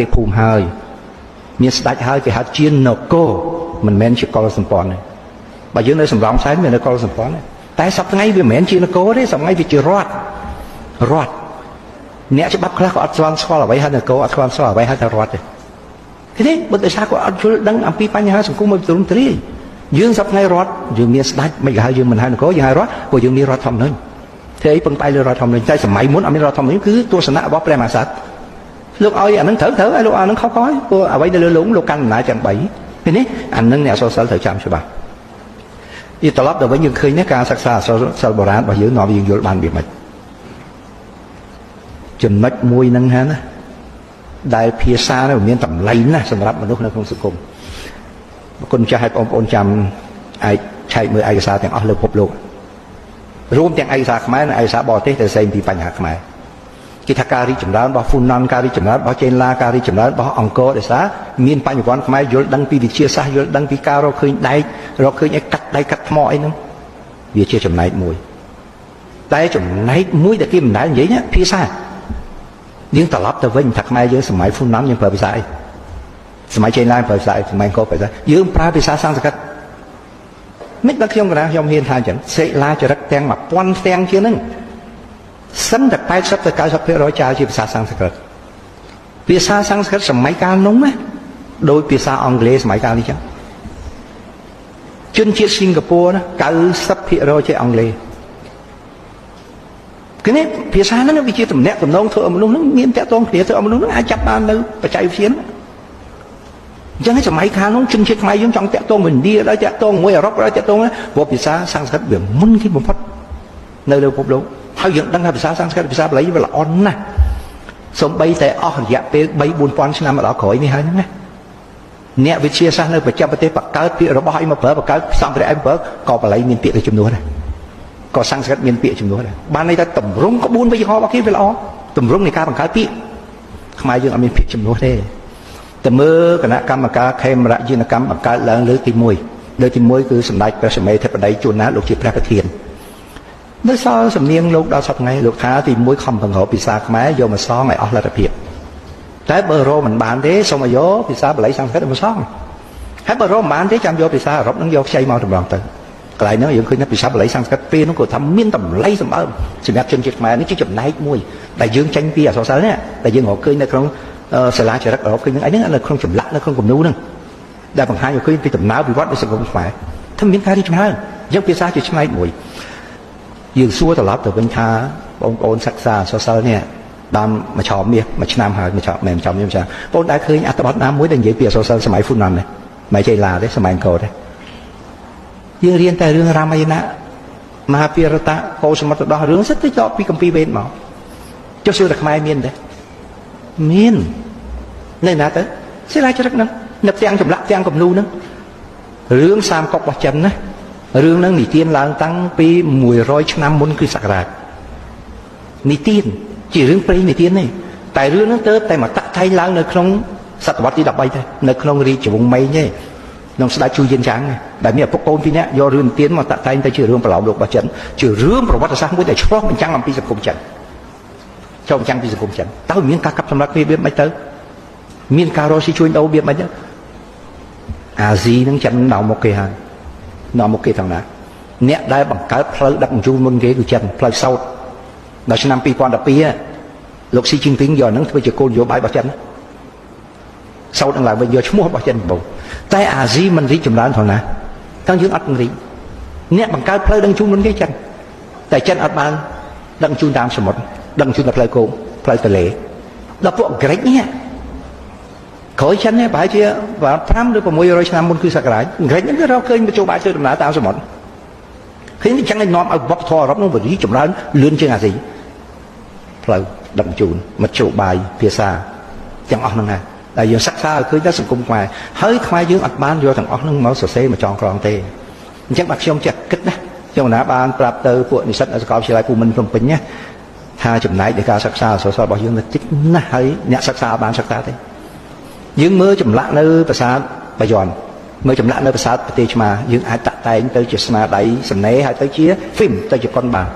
ទេភូមិហើយមានស្ដេចហើយគេហៅជានគរមិនមែនជាកុលសម្ព័ន្ធទេបើយើងនៅសំរងផ្សេងមាននៅកុលសម្ព័ន្ធតែសប្តាហ៍ថ្ងៃវាមិនមែនជានគរទេសប្តាហ៍ថ្ងៃវាជារដ្ឋអ្នកច្បាប់ខ្លះក៏អត់ស្គាល់អ្វីហៅនគរអត់ស្គាល់អ្វីហៅថារដ្ឋទេឃើញទេបើដោយសារគាត់អត់យល់ដឹងអំពីបញ្ហាសង្គមមួយទូលំទូលាយយើងសប្តាហ៍ថ្ងៃរដ្ឋយើងមានស្ដេចមិនហៅយើងមិនហៅនគរយើងហៅរដ្ឋព្រោះយើងមានរដ្ឋធម្មនុញ្ញធ្វើអីពឹងផ្អែកលើរដ្ឋធម្មនុញ្ញតែសម័យមុនអត់មានរដ្ឋធម្មនុញ្ញគឺទស្សនៈរបស់ព្រះមហាក្សត្រលោកឲ្យអានឹងត្រូវឲ្យលោកអានឹងខុសព្រោះអ្វីនៅលើលោកកាន់អំណាចទាំង3ឃើញទេអានឹងអ្នកអក្សរសិល្ប៍ត្រូវចាំច្បាស់យីត្រឡប់ទៅវិញយើងឃើញការសិក្សាអក្សរសិល្ប៍បុរាណរបស់យើងនាំយើងយល់បានវាមិនចំណុចមួយហ្នឹងហ្នឹងណាដែលភាសានេះមានតម្លៃណាស់សម្រាប់មនុស្សនៅក្នុងសង្គមគុណចាស់ឲ្យបងប្អូនចាំអាចឆែកមើលឯកសារទាំងអស់លើពិភពលោករួមទាំងឯកសារខ្មែរនិងឯកសារបរទេសទៅផ្សេងពីបញ្ហាខ្មែរគេថាការរីកចម្រើនរបស់ហ្វ៊ុនណនការរីកចម្រើនរបស់ចេនឡាការរីកចម្រើនរបស់អង្គរដោយសារមានបញ្ញវន្តខ្មែរយល់ដឹងពីវិទ្យាសាស្ត្រយល់ដឹងពីការរកឃើញដែករកឃើញឯកាត់ដែកកាត់ថ្មអីហ្នឹងវាជាចំណែកមួយតែចំណែកមួយដែលគេមិនដែលនិយាយភាសាយើងត្រឡប់ទៅវិញថាខ្មែរយើងសម័យហ្វ៊ុនណនយើងប្រើភាសាអីសម័យចេនឡាប្រើភាសាអីសម័យអង្គរប្រើភាសាយើងប្រើភាសាសំស្ក្រឹតមិនដល់ខ្ញុំកណាខ្ញុំហ៊ានថាអញ្ចឹងសេកឡាចរិតទាំង1000ទាំងជាងហ្នឹងសិនតែ80ទៅ90%ចោលជាភាសាសំស្ក្រឹតភាសាសំស្ក្រឹតសម័យកាលនោះណាដោយភាសាអង់គ្លេសសម័យកាលនេះចឹងជនជាតិសិង្ហបុរីណា90%ជាអង់គ្លេសគឺនេះភាសាហ្នឹងវាជាតំណែងតំណងធ្វើឲ្យមនុស្សហ្នឹងមានតាក់ទងគ្នាធ្វើឲ្យមនុស្សហ្នឹងអាចចាប់បាននៅបច្ចេកវិទ្យាហ្នឹងអញ្ចឹងសម័យកាលនោះជនជាតិខ្មែរយើងចង់តាក់ទងឥណ្ឌាដល់តាក់ទងមួយអឺរ៉ុបដល់តាក់ទងព្រោះភាសាសំស្ក្រឹតវាមុនគេបំផុតនៅលើពិភពលោកហើយយើងដឹងថាភាសាសំស្ក្រឹតភាសាបាលីវាល្អណាស់សូម្បីតែអស់រយៈពេល 3-4,000 ឆ្នាំមកដល់ក្រោយនេះហើយហ្នឹងណាអ្នកវិទ្យាសាស្ត្រនៅបច្ចេកទេសបង្កើតពាក្យរបស់ឲ្យមកប្រើបង្កើតសម្ភារៈឲ្យប្រើក៏បាលីមានពាក្យទៅចំនួនដែរក៏សំស្ក្រឹតមានពាក្យចំនួនដែរបានន័យថាតម្រង់ក្បួនវិជ្ជារបស់គេវាល្អតម្រង់នៃការបង្កើតពាក្យខ្មែរយើងអត់មានពាក្យចំនួនទេតែមើលគណៈកម្មការខេមរយានកម្មបង្កើតឡើងលើកទី1លើកទី1គឺសម្ដេចព្រះសមេធិបតីជួនណាលោកជាព្រះប្រធាននៅសល់សំនៀងលោកដល់សប្តាហ៍ថ្ងៃលោកថាទី1ខំបង្រោភាសាខ្មែរយកមកសងឲ្យអស់លទ្ធភាពតែបើរោមិនបានទេសូមឲ្យយកភាសាបាលីសំស្ក្រឹតមកសងហើយបើរោមិនបានទេចាំយកភាសាអឺរ៉ុបនឹងយកខ្ចីមកតម្រង់ទៅកន្លែងហ្នឹងយើងឃើញថាភាសាបាលីសំស្ក្រឹតពេលនោះគាត់ថាមានតម្លៃសម្បើមសម្រាប់ជនជាតិខ្មែរនេះជាចំណែកមួយដែលយើងចេញពីអក្សរសិល្ប៍នេះដែលយើងរកឃើញនៅក្នុងសាលាចរិតអឺរ៉ុបឃើញហ្នឹងឯងនៅក្នុងចម្លាក់នៅក្នុងគំនូរហ្នឹងដែលបង្ហាញឲ្យឃើញពីដំណើរវិវត្តនៃសង្គមខ្មែរថាមានការរីកចម្រើនយើងភាសាជាចំណែកមួយយើងសួរត្រឡប់ទៅវិញថាបងប្អូនសិក្សាអក្សរសិល្ប៍នេះបានមួយឆមាសមួយឆ្នាំហើយមួយចាំមិនចាំខ្ញុំចាបងប្អូនដែលឃើញអត្ថបទណាមួយដែលនិយាយពីអក្សរសិល្ប៍សម័យហ្វ៊ុនណនទេមិនចេះឡាទេសម័យអង្គរទេយើងរៀនតែរឿងរាមាយណៈមហាភារតៈកោសមុទ្រដោះរឿងសិតទៅចោលពីគម្ពីរវេទមកចុះសួរតែខ្មែរមានទេមាននៅណាទៅសិលាចារឹកហ្នឹងនៅផ្ទាំងចម្លាក់ផ្ទាំងគំនូរហ្នឹងរឿងសាមកុករបស់ចិនណារឿងហ្នឹងនិទានឡើងតាំងពី100ឆ្នាំមុនគ្រិស្តសករាជនិទានជារឿងព្រេងនិទានទេតែរឿងហ្នឹងទៅតែមកតាក់តែងឡើងនៅក្នុងសតវត្សទី13ទេនៅក្នុងរាជវង្សម៉េងទេក្នុងស្ដេចជួយៀនចាំងដែលមានឪពុកកូនពីរនាក់យករឿងនិទានមកតាក់តែងទៅជារឿងប្រឡោមលោករបស់ចិនជារឿងប្រវត្តិសាស្ត្រមួយដែលឆ្លុះបញ្ចាំងអំពីសង្គមចិនចូលបញ្ចាំងពីសង្គមចិនតើមានការកាប់សម្លាប់គ្នាវាមិនទៅមានការរស់ស៊ីជួញដូរវាមិនអាស៊ីហ្នឹងចិនដល់មកគេហើយនាំមកគេទាំងណាអ្នកដែលបង្កើតផ្លូវដឹកជញ្ជូនមុនគេគឺចិនផ្លូវសោតដល់ឆ្នាំ2012លោកស៊ីជីនពីងយកហ្នឹងធ្វើជាគោលនយោបាយរបស់ចិនសោតនឹងឡើងវិញយកឈ្មោះរបស់ចិនបងតែអាស៊ីមិនរីកចម្រើនផងណាទាំងយើងអត់រីកអ្នកបង្កើតផ្លូវដឹកជញ្ជូនមុនគេចិនតែចិនអត់បានដឹកជញ្ជូនតាមសមុទ្រដឹកជញ្ជូនតាមផ្លូវគោកផ្លូវទន្លេដល់ពួកក្រិចនេះក្រោយចិននេះប្រហែលជា5ឬ600ឆ្នាំមុនគ្រិស្តសករាជក្រិចហ្នឹងគេរកឃើញមធ្យោបាយធ្វើដំណើរតាមសមុទ្រឃើញអញ្ចឹងឯងនាំឲ្យវប្បធម៌អឺរ៉ុបនោះវារីកចម្រើនលឿនជាងអាស៊ីផ្លូវដឹកជញ្ជូនមធ្យោបាយភាសាទាំងអស់ហ្នឹងណាដែលយើងសិក្សាឲ្យឃើញថាសង្គមខ្មែរហើយខ្មែរយើងអត់បានយកទាំងអស់ហ្នឹងមកសរសេរមកចងក្រងទេអញ្ចឹងបាទខ្ញុំចេះគិតណាខ្ញុំណាបានប្រាប់ទៅពួកនិស្សិតនៅសាកលវិទ្យាល័យភូមិន្ទភ្នំពេញណាថាចំណែកនៃការសិក្សាអក្សរសិល្ប៍របស់យើងតិចណាស់ហើយអ្នកសិក្សាអត់បានសិក្សាទេយើងមើលចម្លាក់នៅប្រាសាទបាយ័នមើលចម្លាក់នៅប្រាសាទប្រទេសឆ្មាយើងអាចតាក់តែងទៅជាស្នាដៃសំណេរហើយទៅជាហ្វីមទៅជាកុនបាន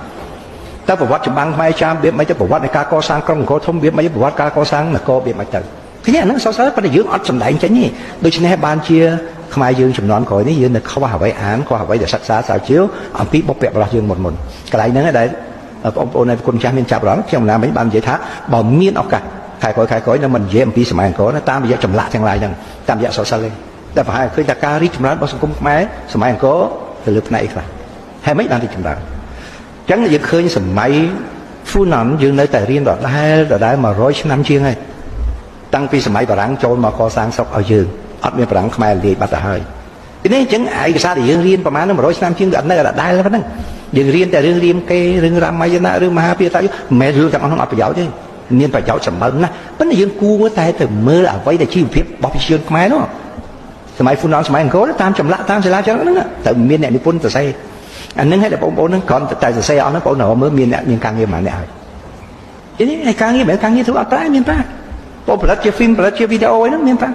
តែប្រវត្តិចម្បាំងខ្មែរចាមវាមិនទៅប្រវត្តិនៃការកសាងក្រុងអង្គរធំវាមិនប្រវត្តិការកសាងនគរវាមិនទៅ ឃើញអាហ្នឹងសរសើរប៉ុន្តែយើងអត់សម្ដែងចេញទេដូច្នេះបានជាខ្មែរយើងចំនួនក្រោយនេះយើងនៅខ្វះអ្វីអានខ្វះអ្វីដែលសិក្សាស្រាវជ្រាវអំពីបុព្វបុរសយើងមុនកន្លែងហ្នឹងដែលបងប្អូននៃគុណចាស់មានចាប់អារម្មណ៍ខ្ញុំណាមិញបាននិយាយថាបើមានឱកាសខែក្រោយនៅមិននិយាយអំពីសម័យអង្គរតាមរយៈចម្លាក់ទាំងឡាយហ្នឹងតាមរយៈសរសើរទេតែប្រហែលឃើញថាការរីកចម្រើនរបស់សង្គមខ្មែរសម័យអង្គរទៅលើផ្នែកអីខ្លះហើយមិនបានរីកចម្រើនអញ្ចឹងយើងឃើញសម័យ Funan យើងនៅតែរៀនដដែល100ឆ្នាំជាងហើយតាំងពីសម័យបារាំងចូលមកកសាងស្រុកឲ្យយើងអត់មានបារាំងខ្មែរលាយបាត់ទៅហើយទីនេះអញ្ចឹងឯកសារដែលយើងរៀនប្រហែល100ឆ្នាំជាងគឺអត់នៅដដែលប៉ុណ្ណឹងយើងរៀនតែរឿងរាមកេររឿងរាមាយណៈរឿងមហាភារតយុទ្ធមិនមែនរឿងទាំងអស់នោះអត់ប្រយោជន៍ទេមានប្រយោជន៍សម្បើមណាស់ប៉ុន្តែយើងគួរតែទៅមើលអ្វីដែលជីវភាពរបស់ប្រជាជនខ្មែរនោះសម័យ Funan សម័យអង្គរតាមចម្លាក់តាមសិលាចារឹកហ្នឹងទៅមានអ្នកនិពន្ធសរសេរអានឹងឲ្យតែបងប្អូនហ្នឹងគ្រាន់តែសរសេរអស់ហ្នឹងបងប្អូនមើលមានការងារប៉ុន្មានអ្នកហើយទីនេះឯការងារមិនការងារធ្វើអត់ប្រាមានប្រាបងផលិតជាហ្វីមផលិតជាវីដេអូហ្នឹងមានប្រា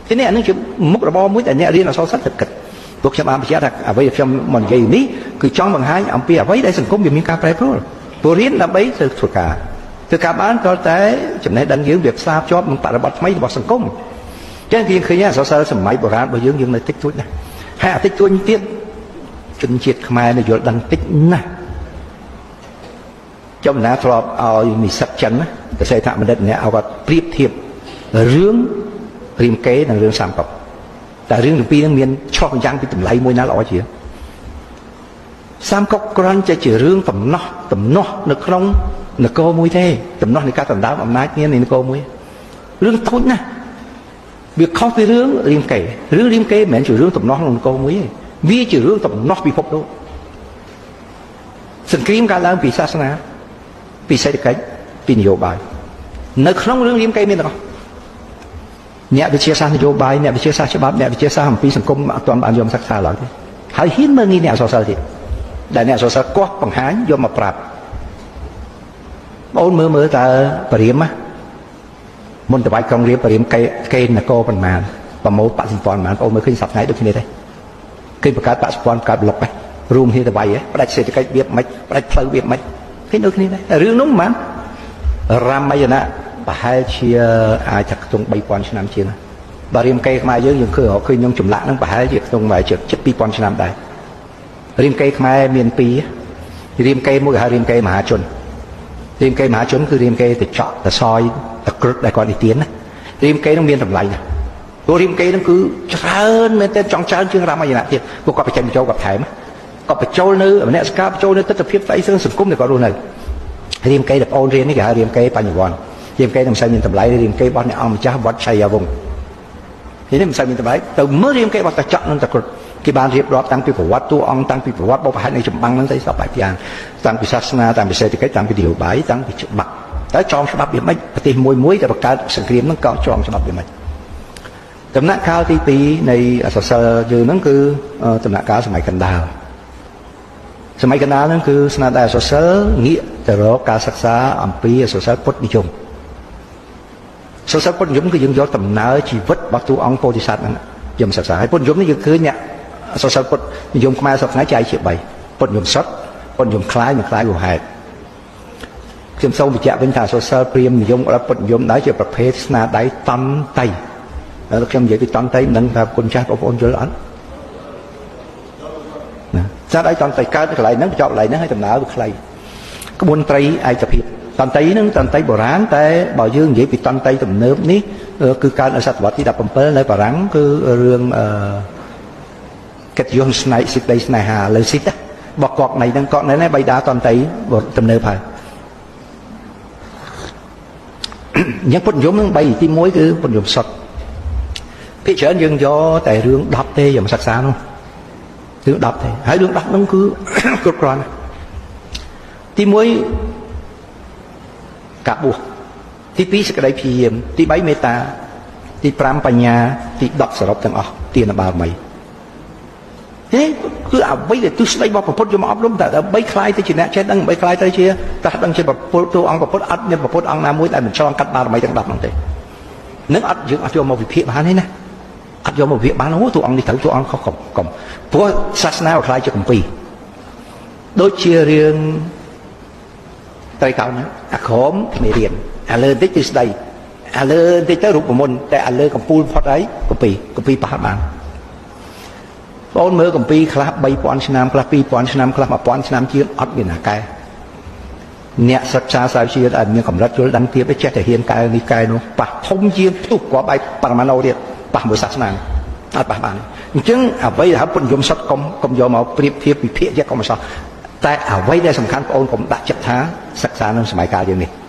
ទីនេះអានឹងជាមុខរបរមួយដែលអ្នករៀនអក្សរសិល្ប៍ទឹកគិតពួកខ្ញុំបានបញ្ជាក់ថាអ្វីដែលខ្ញុំមកនិយាយនេះគឺចង់បង្ហាញអំពីអ្វីដែលសង្គមវាមានការប្រែប្រួលព្រោះរៀនដើម្បីទៅធ្វើការបានក៏តែចំណេះដឹងយើងវាផ្សារភ្ជាប់នឹងបរិបទថ្មីរបស់សង្គមចឹងយើងឃើញអក្សរសិល្ប៍សម័យបុរាណរបស់យើងនៅតិចតួចណាស់ហើយអាតិចតួចនេះទៀតជនជាតិខ្មែរនៅយល់ដឹងតិចណាស់ចំណាធ្លាប់ឲ្យនិស្សិតចិនណាកសិដ្ឋបណ្ឌិតម្នាក់ឲ្យគាត់ប្រៀបធៀបរឿងរាមកេរ្តិ៍និងរឿងសាមកុកតែរឿងទាំងពីរហ្នឹងមានឆ្លុះបញ្ចាំងពីតម្លៃមួយណាល្អជាងសាមកុកគ្រាន់តែជារឿងដំណោះនៅក្នុងនគរមួយទេដំណោះនៃការដណ្ដើមអំណាចនៃនគរមួយរឿងតូចណាស់វាខុសពីរឿងរាមកេរ្តិ៍រឿងរាមកេរ្តិ៍មិនមែនជារឿងដំណោះក្នុងនគរមួយទេវាជារឿងដំណោះពិភពលោកសង្គ្រាមកើតឡើងពីសាសនាពីសេដ្ឋកិច្ចពីនយោបាយនៅក្នុងរឿងរាមកេរ្តិ៍មានទាំងអស់អ្នកវិទ្យាសាស្ត្រនយោបាយអ្នកវិទ្យាសាស្ត្រច្បាប់អ្នកវិទ្យាសាស្ត្រអំពីសង្គមអត់ទាន់បានយកមកសិក្សាឡើយទេហើយហ៊ានមើលងាយអ្នកអក្សរសិល្ប៍ទៀតដែលអ្នកអក្សរសិល្ប៍កោះបង្ហាញយកមកប្រាប់បងមើលតើបរិយាមុនតវាយក្រុងរាពណ៍បរិយាកេរ្តិ៍នគរប៉ុន្មានប្រមូលបសិព័ន្ធប៉ុន្មានបងមើលឃើញសប្តាហ៍ដូចគ្នាទេគេបង្កើតបសិព័ន្ធកើតប្លុករួមគ្នាតវាយផ្ដាច់សេដ្ឋកិច្ចវាមិនផ្ដាច់ផ្លូវវាមិនឃើញដូចគ្នាដែររឿងនោះមិនរាមាយណៈប្រហែលជាអាចថាខ្ទង់ 3000 ឆ្នាំជាងបើរាមកេរ្តិ៍ខ្មែរយើងឃើញខ្ញុំចម្លាក់ហ្នឹងប្រហែលជាខ្ទង់ជិត 2000 ឆ្នាំដែររាមកេរ្តិ៍ខ្មែរមាន2រាមកេរ្តិ៍មួយគេហៅរាមកេរ្តិ៍មហាជនរាមកេរ្តិ៍មហាជនគឺរាមកេរ្តិ៍ទៅចក់ទៅសយទៅក្រឹតដែលគាត់និទានណារាមកេរ្តិ៍ហ្នឹងមានតម្លៃណាស់ព្រោះរាមកេរ្តិ៍ហ្នឹងគឺច្រើនមែនទែនចង់ច្រើនជាងរាមាយណៈទៀតពួកគាត់បញ្ចេញបញ្ចូលគាត់ថែមគាត់បញ្ចូលនៅមនសិការបញ្ចូលនៅទស្សនវិជ្ជាស្អីសង្គមដែលគាត់រស់នៅរាមកេរ្តិ៍ដែលបងអូនរៀននេះគេហៅរាមកេរ្តិ៍បញ្ញវន្តរាមកេរ្តិ៍នឹងមិនសូវមានតម្លៃរាមកេរ្តិ៍របស់អ្នកអង្គម្ចាស់វត្តឆៃយាវង្សនេះមិនសូវមានតម្លៃទៅមើលរាមកេរ្តិ៍របស់តាចក់នឹងតាក្រឹតគេបានរៀបរាប់តាំងពីប្រវត្តិតួអង្គតាំងពីប្រវត្តិបុព្វហេតុនៃចម្បាំងហ្នឹងទៅសពបែបយ៉ាងតាំងពីសាសនាតាំងពីសេដ្ឋកិច្ចតាំងពីនយោបាយតាំងពីច្បាប់តើចងច្បាប់វាមិនប្រទេសមួយដែលបង្កើតសង្គ្រាមហ្នឹងក៏ចងច្បាប់វាមិនដំណាក់កាលទី2នៃអក្សរសិល្ប៍យើងហ្នឹងគឺដំណាក់កាលសម័យកណ្ដាលហ្នឹងគឺស្នាដៃអក្សរសិល្ប៍ងាកទៅរកការសិក្សាអំពីអក្សរសិល្ប៍ពុទ្ធនិយមអក្សរសិល្ប៍ពុទ្ធនិយមគឺយើងយកដំណើរជីវិតរបស់តួអង្គពោធិសត្វហ្នឹងយកមកសិក្សាហើយពុទ្ធនិយមនេះយើងឃើញអ្នកអក្សរសិល្ប៍ពុទ្ធនិយមខ្មែរសពថ្ងៃចែកជា3ពុទ្ធនិយមសុទ្ធពុទ្ធនិយមคล้ายនិងคล้ายរហេតុខ្ញុំសូមបញ្ជាក់វិញថាអក្សរសិល្ប៍ព្រាហ្មណ៍និយមឬពុទ្ធនិយមដែរជាប្រភេទស្នាដៃតន្ត្រីហើយខ្ញុំនិយាយពីតន្ត្រីមិនដឹងថាគុណចាស់បងប្អូនយល់អត់ណាស្នាដៃតន្ត្រីកើតនៅកន្លែងហ្នឹងបញ្ចប់កន្លែងហ្នឹងហើយដំណើរវាខ្លីក្បួនត្រីឯកភាពតន្ត្រីហ្នឹងតន្ត្រីបុរាណតែបើយើងនិយាយពីតន្ត្រីទំនើបនេះគឺកើតនៅសតវត្សទី17នៅបារាំងគឺរឿងកិត្តិយសស្នេហ៍សេចក្តីស្នេហាលើស៊ីតបកកនៃហ្នឹងកកនៃបៃតាតន្ត្រីទំនើបហើយអញ្ចឹងពុទ្ធនិយមហ្នឹង3ទី1គឺពុទ្ធនិយមសុទ្ធភាគច្រើនយើងយកតែរឿង10ទេយកមកសិក្សានោះរឿង10ទេហើយរឿង10ហ្នឹងគឺគ្រប់គ្រាន់ទី1ការបួសទី2សេចក្តីព្យាយាមទី3មេត្តាទី5បញ្ញាទី10សរុបទាំងអស់ទានបារមីគឺអ្វីដែលទស្សនៈរបស់ពុទ្ធយកមកអប់រំតែដើម្បីคล้ายទៅជាអ្នកចេះដឹងដើម្បីคล้ายទៅជាត្រាស់ដឹងជាប្រពុតតួអង្គពុទ្ធអត់មានប្រពុតអង្គណាមួយដែលមិនឆ្លងកាត់បារមីទាំង10ហ្នឹងទេនឹងអត់យើងអត់យកមកវិភាគបានទេណាអត់យកមកវិភាគបានអូតួអង្គនេះត្រូវតួអង្គខុសកុំព្រោះសាសនាវាคล้ายជាគម្ពីរដូចជារឿងត្រីកោណអាក្រមមេរៀនឥឡូវបន្តិចគឺស្ដី អាលើតិចទៅរូបមន្តតែអាលើកំពូលផុតអីកំពីប៉ះបានបងមើលកំពីខ្លះ3000ឆ្នាំខ្លះ2000ឆ្នាំខ្លះ1000ឆ្នាំជាងអត់មានណាកែអ្នកសិក្សាសាស្ត្រជាតិឲ្យមានកម្រិតយល់ដឹងទៀតចេះតែហ៊ានកែនេះកែនោះប៉ះធំជាងផ្ទុះគ្រាប់ឯបរមាណូទៀតប៉ះមួយសាសនាអត់ប៉ះបានអញ្ចឹងអ្វីដែលហៅពុទ្ធនិយមសុទ្ធកុំយកមកប្រៀបធៀបវិភាគយកកុំអសោះតែអ្វីដែលសំខាន់បងអូនកុំដាក់ចិត្តថាសិក្សានៅសម័យកាលយើងនេះ